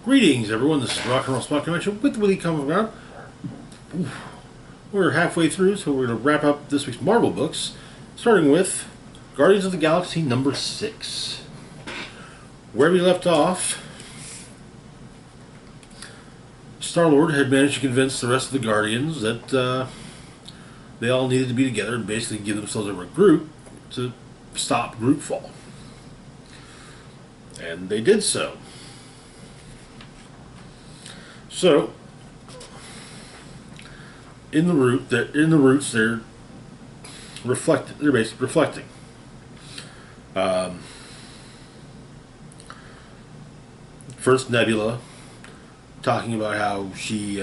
Greetings, everyone. This is Rock and Roll Spot Convention with Willie coming around. We're halfway through, so we're going to wrap up this week's Marvel books, starting with Guardians of the Galaxy number 6. Where we left off, Star-Lord had managed to convince the rest of the Guardians that they all needed to be together and basically give themselves a group to stop group fall. And they did so. So, in the roots, they're basically reflecting. First, Nebula talking about how she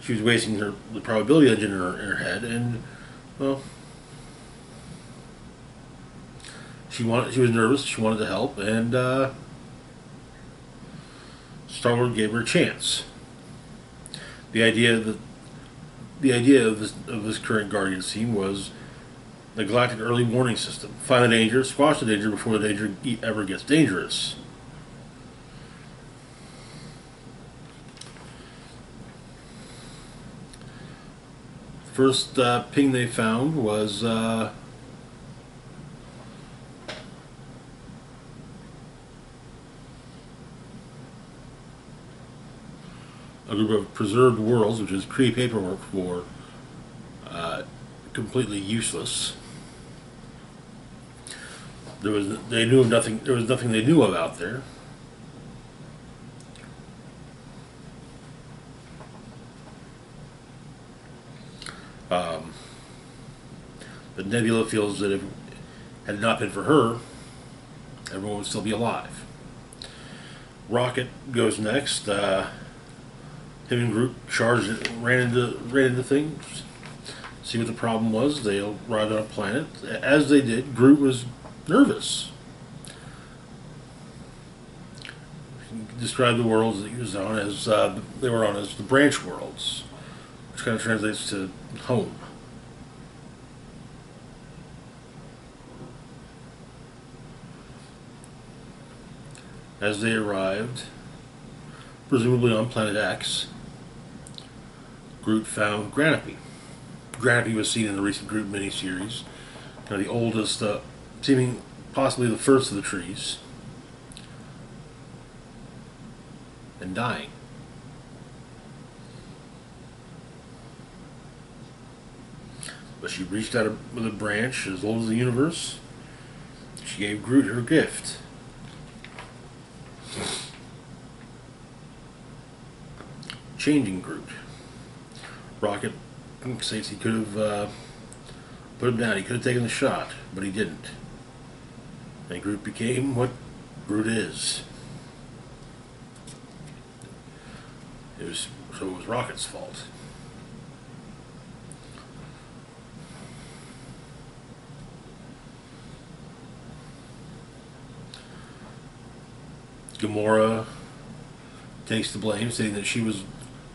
she was wasting the probability engine in her head, and well, she was nervous. She wanted to help, and Star-Lord gave her a chance. The idea of this current Guardians team was the galactic early warning system. Find the danger, squash the danger before the danger ever gets dangerous. First ping they found was a group of preserved worlds, which is pre-paperwork for completely useless. There was nothing they knew of out there. But Nebula feels that if it had not been for her, everyone would still be alive. Rocket goes next. Him and Groot charged it, ran into things. See what the problem was. They arrived on a planet. As they did, Groot was nervous. He described the worlds that he was on as they were on as the branch worlds, which kind of translates to home. As they arrived, presumably on Planet X, Groot found Granapy. Granapy was seen in the recent Groot miniseries, kind of the oldest, seeming possibly the first of the trees, and dying. But she reached out with a branch as old as the universe. She gave Groot her gift. Changing Groot. Rocket states he could have put him down. He could have taken the shot, but he didn't. And Groot became what Groot is. It was Rocket's fault. Gamora takes the blame, saying that she was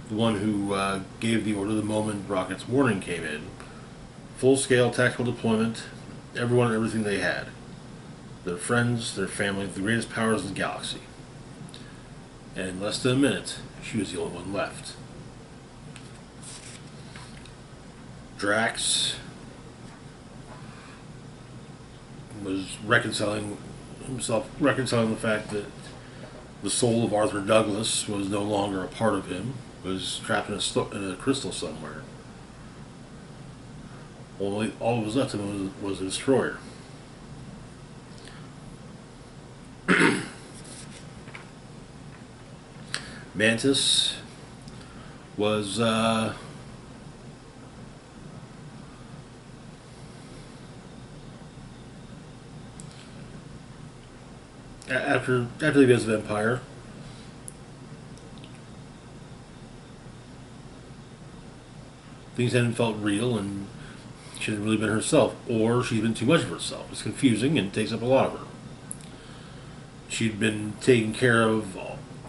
the one who gave the order the moment Rocket's warning came in. Full-scale tactical deployment, everyone and everything they had. Their friends, their family, the greatest powers in the galaxy. And in less than a minute, she was the only one left. Drax was reconciling the fact that the soul of Arthur Douglas was no longer a part of him, was trapped in a crystal somewhere. All that was left of him was a destroyer. Mantis was after the events of Empire. Things hadn't felt real, and she hadn't really been herself, or she'd been too much of herself. It's confusing and takes up a lot of her. She'd been taking care of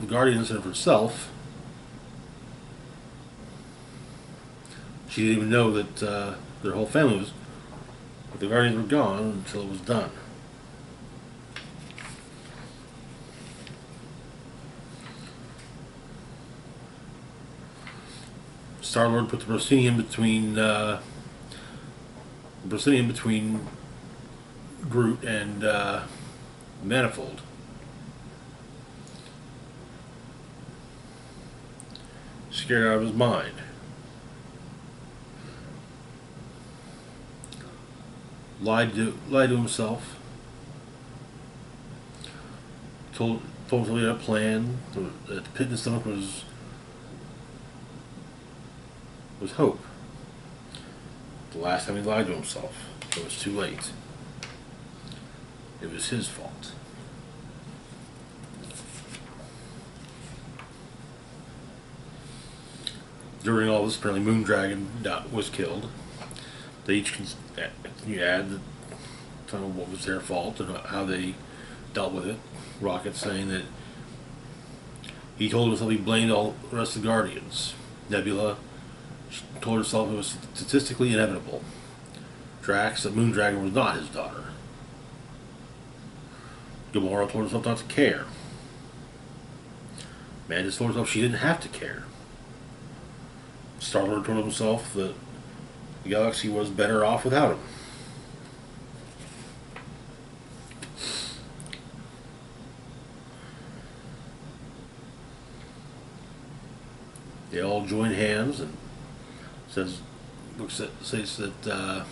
the Guardians and of herself. She didn't even know that their whole family was, the Guardians were gone until it was done. Star-Lord put the proscenium between Groot and Manifold. Scared out of his mind. Lied to himself. Told him he had a plan. That the pit in his stomach was hope. The last time he lied to himself, it was too late. It was his fault. During all this, apparently Moondragon was killed. They each you add what was their fault and how they dealt with it. Rocket saying that he told himself he blamed all the rest of the Guardians. Nebula told herself it was statistically inevitable. Drax, that Moondragon was not his daughter. Gamora told herself not to care. Mantis told herself she didn't have to care. Star-Lord told himself that the galaxy was better off without him. They all join hands and says that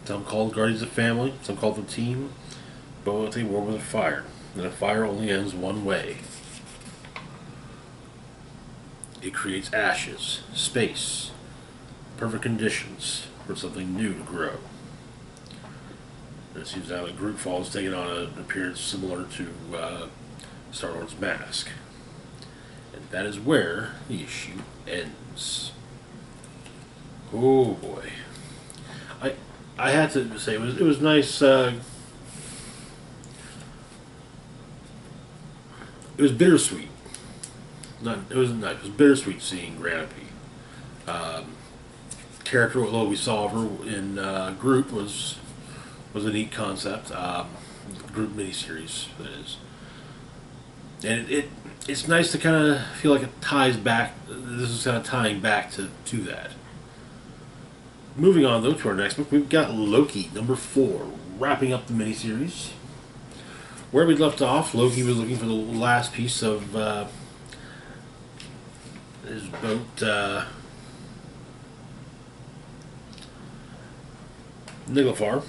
some call the Guardians a family, some call them a team, but they war with a fire, and a fire only ends one way. It creates ashes, space, perfect conditions for something new to grow. And it seems now that Groot Fall is taking on an appearance similar to Star-Lord's mask. And that is where the issue ends. Oh boy. I had to say it was nice. It was bittersweet. It was bittersweet seeing Granapi. Character, although we saw her in Groot, was a neat concept. Groot miniseries, that is. And it's nice to kind of feel like it ties back. This is kind of tying back to that. Moving on, though, to our next book, we've got Loki, number 4, wrapping up the miniseries. Where we left off, Loki was looking for the last piece of his boat, Niglafar.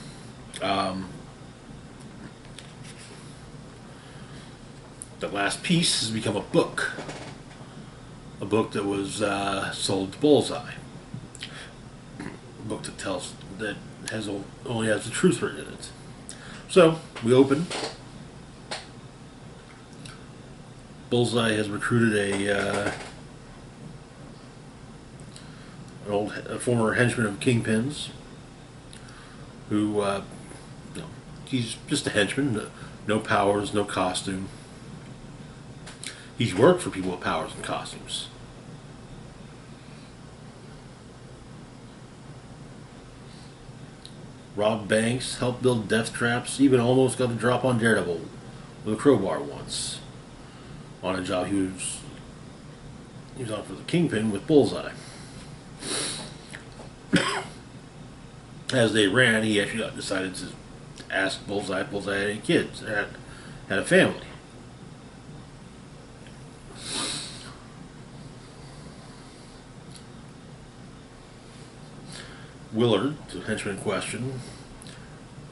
The last piece has become a book. A book that was sold to Bullseye. A book that only has the truth written in it. So we open. Bullseye has recruited a former henchman of Kingpin's, who he's just a henchman, no powers, no costume. He's worked for people with powers and costumes. Robbed banks, helped build death traps, even almost got the drop on Daredevil with a crowbar once. On a job he was on for the Kingpin with Bullseye. As they ran, he actually decided to ask Bullseye if Bullseye had any kids, had a family. Willard, the henchman in question,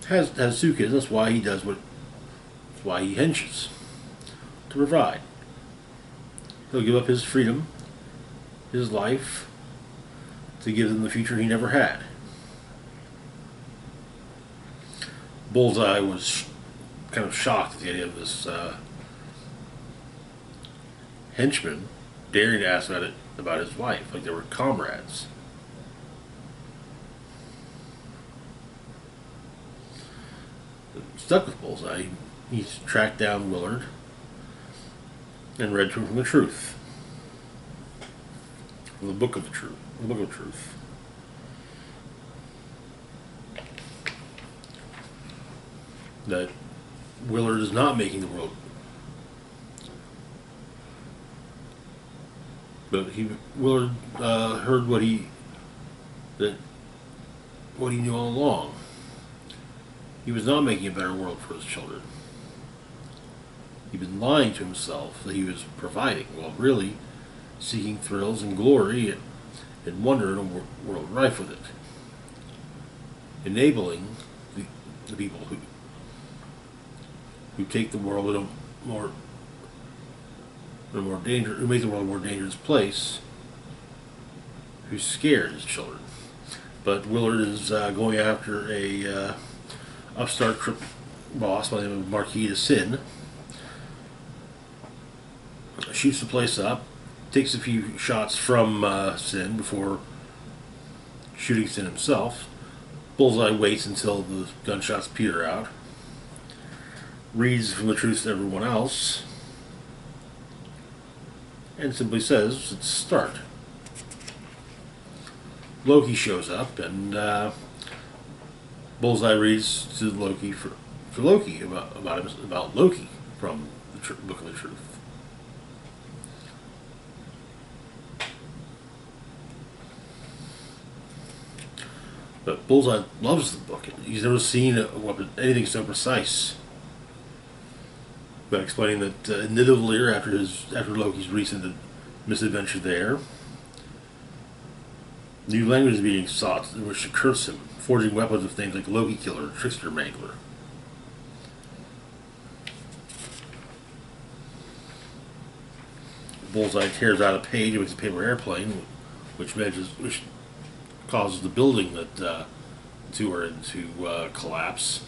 has 2 kids. That's why he does that's why he henches, to provide. He'll give up his freedom, his life, to give them the future he never had. Bullseye was kind of shocked at the idea of this henchman daring to ask about his wife, like they were comrades. Stuck with Bullseye, he's tracked down Willard and read to him from the truth. From the book of the truth. The book of truth. That Willard is not making the world But Willard heard what he knew all along. He was not making a better world for his children. He'd been lying to himself that he was providing, while really seeking thrills and glory and wonder in a world rife with it. Enabling the people who take the world in who make the world a more dangerous place, who scared his children. But Willard is going after a upstart boss by the name of Marquis de Sin. Shoots the place up, takes a few shots from Sin before shooting Sin himself. Bullseye waits until the gunshots peter out, reads from the truth to everyone else, and simply says, "Let's start." Loki shows up, and Bullseye reads to Loki for Loki about Loki from the Book of the Truth. But Bullseye loves the book. He's never seen anything so precise. But explaining that in Nidavellir, after Loki's recent misadventure there, new language is being sought in which to curse him, forging weapons with names like Loki Killer, Trickster Mangler. Bullseye tears out a page with a paper airplane, which causes the building that the two are in to collapse.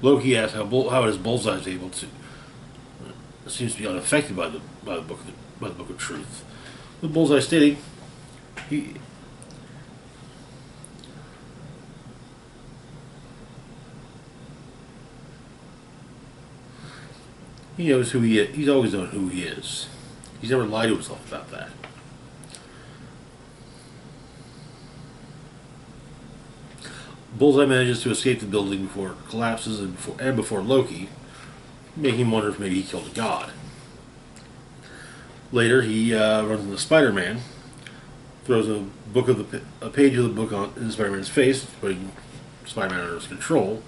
Loki asks how is Bullseye able to seems to be unaffected by the book of truth. With Bullseye stating he knows who he is. He's always known who he is. He's never lied to himself about that. Bullseye manages to escape the building before it collapses and before Loki, making him wonder if maybe he killed a god. Later, he runs into Spider-Man, throws a page of the book in Spider-Man's face, putting Spider-Man under his control.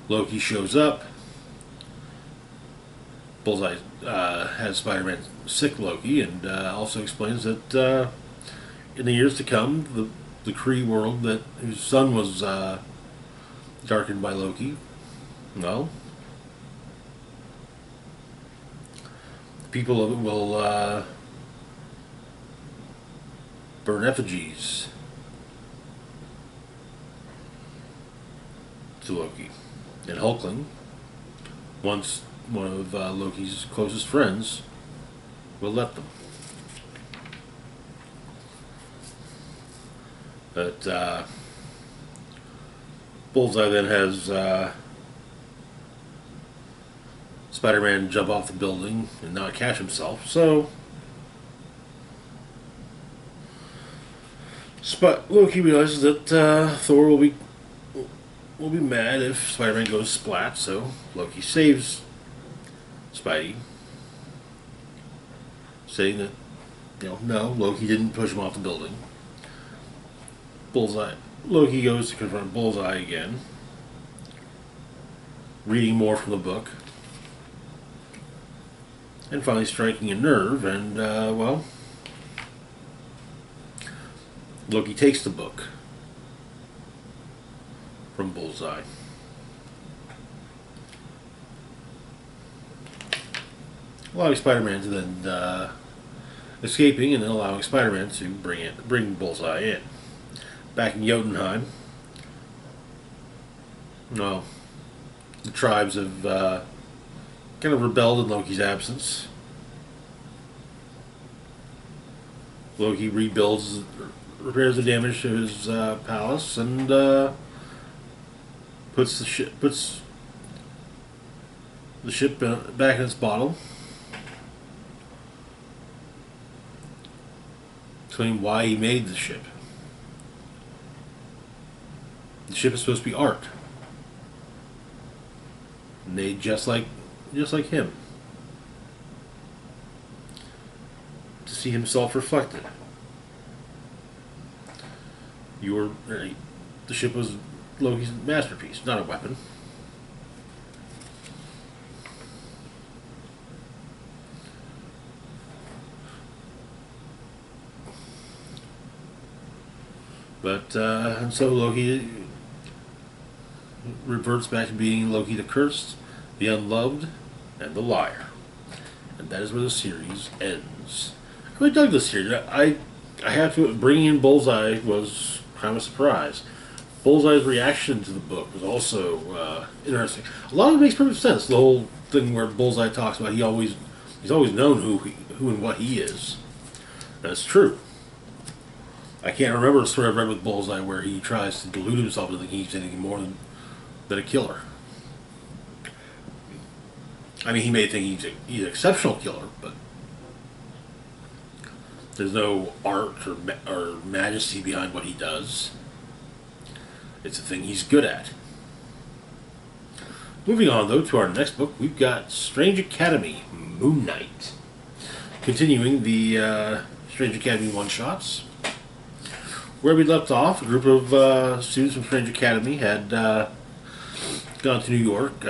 Loki shows up. Bullseye has Spider-Man sick Loki, and also explains that in the years to come, the Kree world whose sun was darkened by Loki, well, the people of it will burn effigies to Loki. And Hulkling, once one of Loki's closest friends, will let them. But Bullseye then has Spider-Man jump off the building and not catch himself. So Loki realizes that Thor will be mad if Spider-Man goes splat. So Loki saves Spidey, saying that no, Loki didn't push him off the building. Loki goes to confront Bullseye again, reading more from the book, and finally striking a nerve, and, Loki takes the book from Bullseye. Allowing Spider-Man to then, escaping, and then allowing Spider-Man to bring Bullseye in. Back in Jotunheim, the tribes have kind of rebelled in Loki's absence. Loki repairs the damage to his palace, and puts the ship back in its bottle, explaining why he made the ship. The ship is supposed to be art, made just like him. see himself reflected. The ship was Loki's masterpiece, not a weapon. But, and so Loki reverts back to being Loki the Cursed, the Unloved, and the Liar. And that is where the series ends. I really dug this series. I have to, bringing in Bullseye was kind of a surprise. Bullseye's reaction to the book was also interesting. A lot of it makes perfect sense. The whole thing where Bullseye talks about he's always known who and what he is. That's true. I can't remember a story I've read with Bullseye where he tries to delude himself into thinking he's anything more than a killer. I mean, he may think he's an exceptional killer, but there's no art or majesty behind what he does. It's a thing he's good at. Moving on, though, to our next book, we've got Strange Academy, Moon Knight. Continuing the Strange Academy one-shots. Where we left off, a group of students from Strange Academy had gone to New York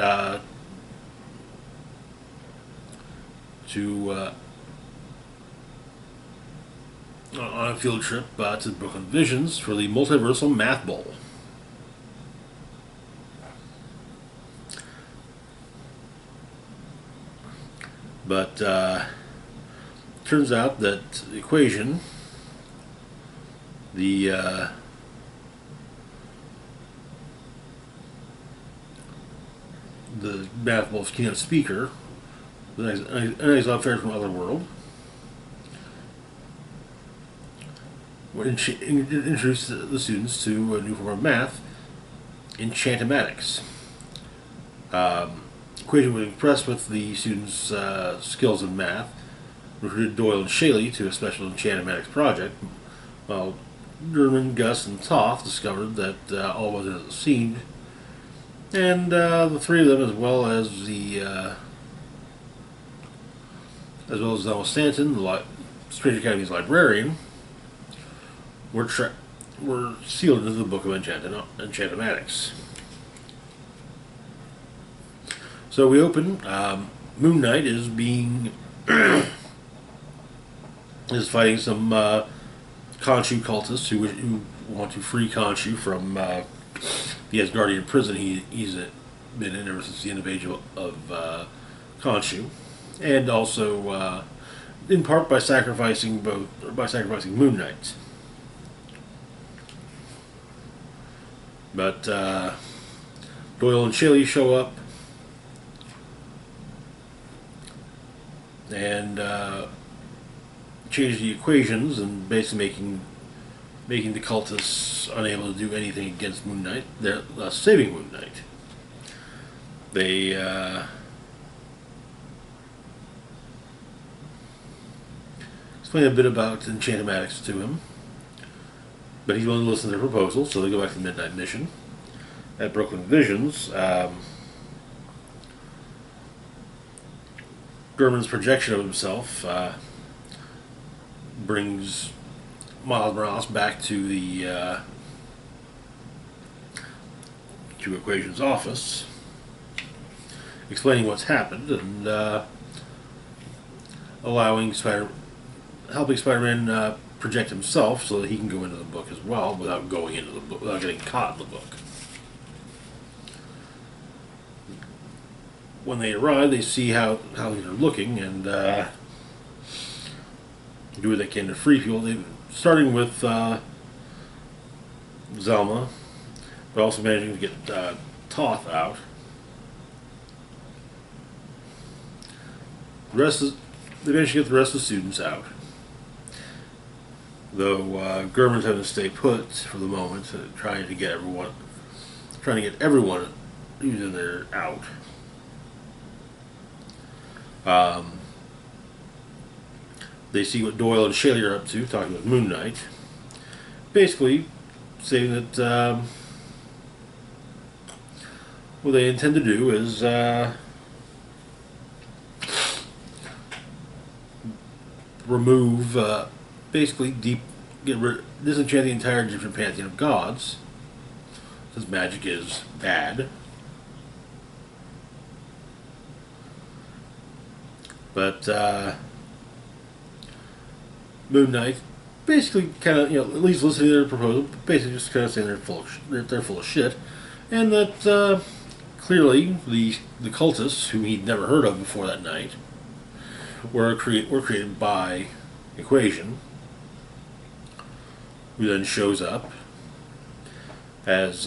to on a field trip to the Brooklyn Visions for the Multiversal Math Bowl. But turns out that the equation, the Math Bowl's keynote speaker, an exiled fairy from Otherworld, introduced the students to a new form of math, enchantomatics. Equation was impressed with the students' skills in math, recruited Doyle and Shaley to a special enchantomatics project, while German, Gus, and Toth discovered that all wasn't as it seemed, and the three of them, as well as Zelma Stanton, the Strange Academy's librarian, were sealed into the Book of Enchantomatics. So we open. Moon Knight is fighting some Khonshu cultists who want to free Khonshu from the Asgardian prison he's been in ever since the end of Age of Khonshu, and also in part by sacrificing Moon Knight. But Doyle and Shaley show up and change the equations, and basically making the cultists unable to do anything against Moon Knight, thus saving Moon Knight. They explain a bit about enchantomatics to him, but he's willing to listen to their proposal, so they go back to the Midnight Mission at Brooklyn Visions. Gurman's projection of himself brings Miles Morales back to the to Equation's office, explaining what's happened and helping Spider-Man project himself so that he can go into the book as well without going into the book, without getting caught in the book. When they arrive, they see how things are looking and do what they can to free people. Starting with Zelma, but also managing to get Toth out. They manage to get the rest of the students out, though Gurman's having to stay put for the moment, trying to get everyone who's in there out. They see what Doyle and Shaley are up to, talking with Moon Knight, basically saying that what they intend to do is remove, basically disenchant the entire Egyptian pantheon of gods, since magic is bad. But Moon Knight basically kind of, at least listening to their proposal, basically just kind of saying they're full of shit, and that clearly the cultists, who he'd never heard of before that night, were created by Equation, who then shows up as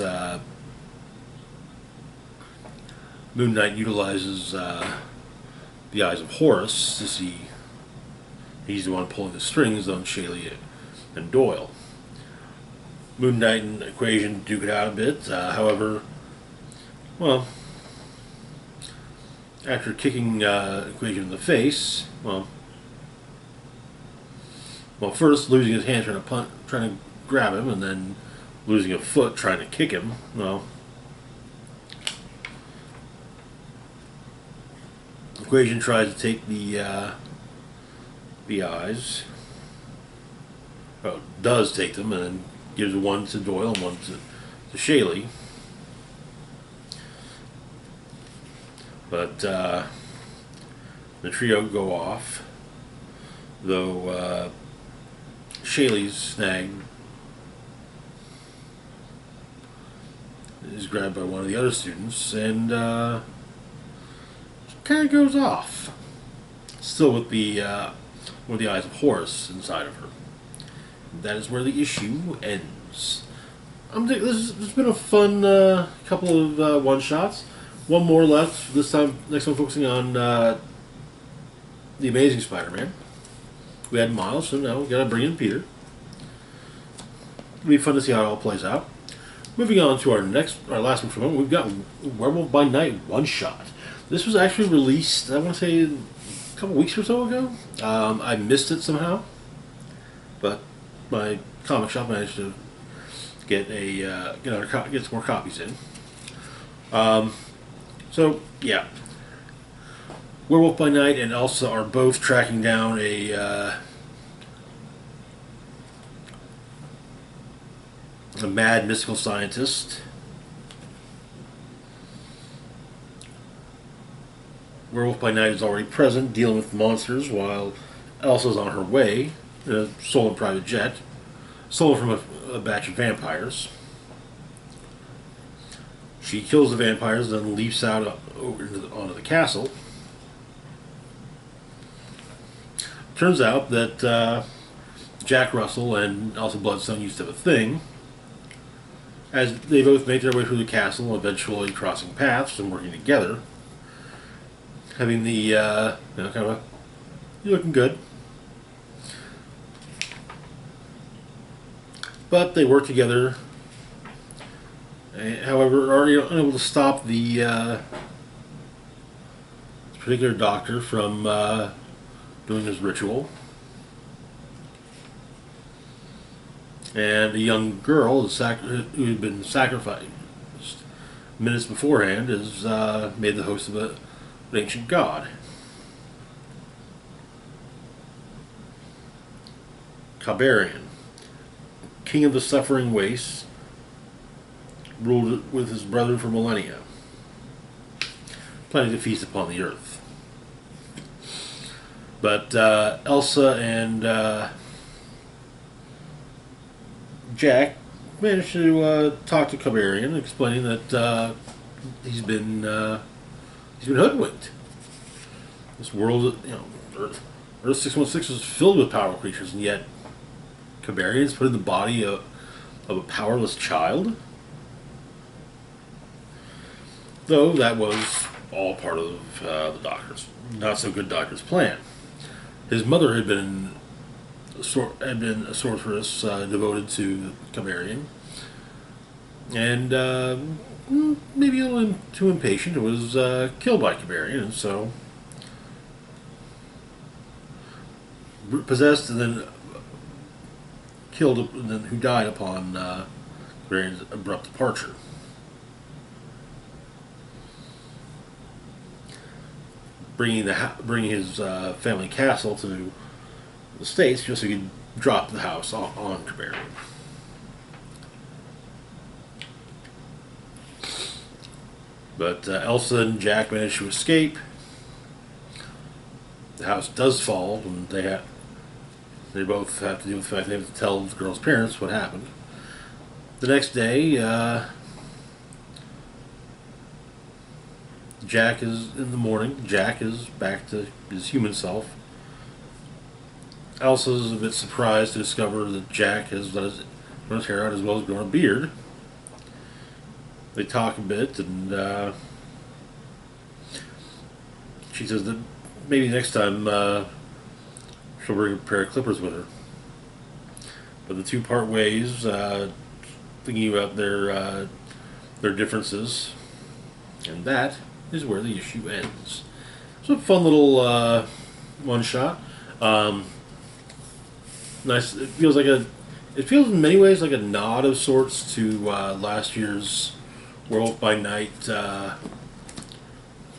Moon Knight utilizes the eyes of Horus to see. He's the one pulling the strings on Shaylee and Doyle. Moon Knight and Equation duke it out a bit. However, well, after kicking Equation in the face, first losing his hand trying to grab him, and then losing a foot trying to kick him. Equation tries to take the eyes. Well, does take them, and then gives one to Doyle and one to Shaylee. But the trio go off, though Shaylee's snag is grabbed by one of the other students and kind of goes off, still with the eyes of Horus inside of her. That is where the issue ends. This has been a fun couple of one-shots. One more left. Next time focusing on the Amazing Spider-Man. We had Miles, so now we've got to bring in Peter. It'll be fun to see how it all plays out. Moving on to our last one for the moment, we've got Werewolf by Night one-shot. This was actually released, I want to say, a couple weeks or so ago. I missed it somehow, but my comic shop managed to get some more copies in. So yeah, Werewolf by Night and Elsa are both tracking down a mad mystical scientist. Werewolf by Night is already present, dealing with monsters, while Elsa's on her way in a stolen private jet, stolen from a batch of vampires. She kills the vampires, then leaps out onto the castle. Turns out that Jack Russell and Elsa Bloodstone used to have a thing, as they both make their way through the castle, eventually crossing paths and working together, having the kind of you're looking good. But they work together. However, are unable to stop the particular doctor from doing his ritual. And a young girl who had been sacrificed minutes beforehand is made the host of an ancient god. Kabarian, king of the suffering wastes, ruled with his brother for millennia, planning to feast upon the earth. But Elsa and Jack managed to talk to Kabarian, explaining that he's been hoodwinked. This world, Earth 616 is filled with powerful creatures, and yet Kabarian's put in the body of a powerless child. Though that was all part of the doctor's not so good doctor's plan. His mother had been a sorceress devoted to Kabarian, and maybe a little too impatient. It was killed by Kabarian, and so possessed and then killed, and then who died upon Kabarian's abrupt departure. Bringing his family castle to the States just so he could drop the house on Cabernet. But Elsa and Jack manage to escape. The house does fall, and they both have to deal with the fact they have to tell the girl's parents what happened. The next day, Jack is in the morning. Jack is back to his human self. Elsa's a bit surprised to discover that Jack has grown his hair out as well as grown a beard. They talk a bit, and she says that maybe next time she'll bring a pair of clippers with her. But the two part ways, thinking about their differences, and that is where the issue ends. So a fun little one shot. Nice. It feels in many ways like a nod of sorts to last year's Werewolf by Night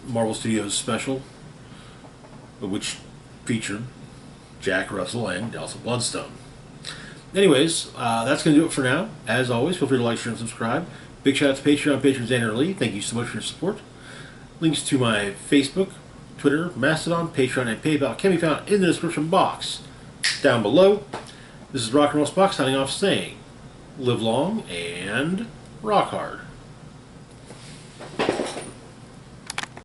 Marvel Studios special, which featured Jack Russell and Elsa Bloodstone. Anyways, that's going to do it for now. As always, feel free to like, share, and subscribe. Big shout out to Patreon patrons Xander and Lee. Thank you so much for your support. Links to my Facebook, Twitter, Mastodon, Patreon, and PayPal can be found in the description box down below. This is Rock and Roll Spock signing off saying, live long and rock hard.